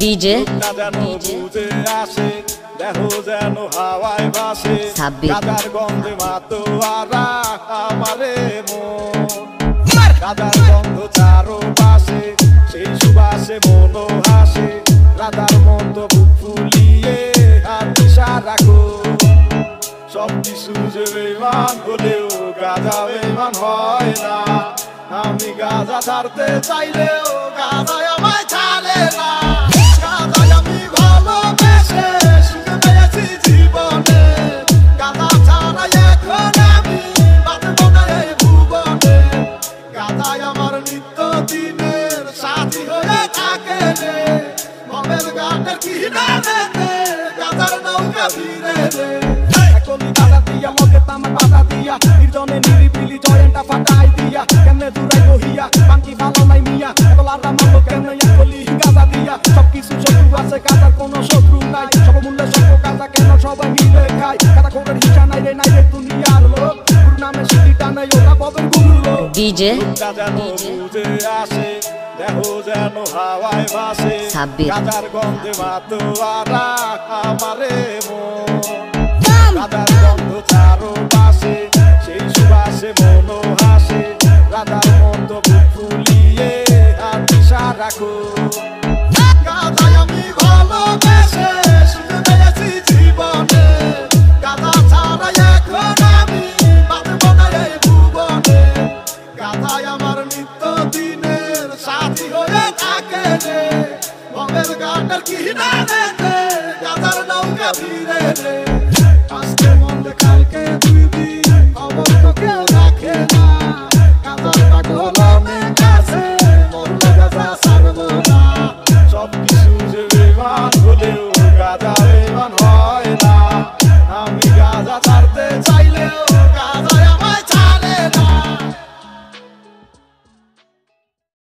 DJ বুঝে আসে দেখো যেন হাওয়ায় ভাসে গাজার গন্ধে মাতোয়ারা আমারে মন গাজার গন্ধ চারো পাশে সেই সুবাসে মনো হাসে রাধার মতো বুক ফুলিয়ে হাত ইশারা রাখো সব কিছু যে বেমান হলেও গাজা বেমান হয় না আমি গাজা ছাড়তে চাইলেও গাজা আমায় ছাড়ে না গাজায় আমি ভালোবেসে সুখে পেয়েছি জীবনে গাজা ছাড়া এখন আমি বাঁচব না এই ভুবনে গাজায় আমার নিত্য দিনের সাথী হয়ে থাকে রে মমের গানের কিনারেতে গাজার নৌকা ভিড়ে রে একলি গাজা দিয়া মগে তামাক বাধা দিয়া নির্জনে নিরিবিলি জয়েন্টটা ফাটাই দিয়া কেমনে দূরাই বহিয়া বাঙ্কি ভালো নাই মিয়া একলারা মানলো কেমনে একলি গাজা দিয়া সবকিছু শত্রু আছে গাজার কোনো শত্রু নাই সব মূল্যে সব গাজা কেন সবাই মিলে খায় গাজা খোরের হিসা নাই রে দুনিয়ার লোক গুরু নামে সিটিটা নাই ওরা ববের গুরু লোক ডিজে গাজা বুঝে আসে দেখো যেন হাওয়ায় ভাসে গাজার গন্ধে মাতোয়ারা আমারে মন গাজার গন্ধ চারো পাশে সেই সুবাসে মনো হাসে রাধার মতো বুক ফুলিয়ে হাত ইশারা রাখো গাজায় আমি ভালোবেসে সুখে পেয়েছি জীবনে গাজা ছাড়া এখন আমি বাঁচব না এই ভুবনে গাজায় আমার নিত্য দিনের সাথী হয়ে থাকে রে মমের গানের কিনারেতে গাজার নৌকা ভিড়ে রে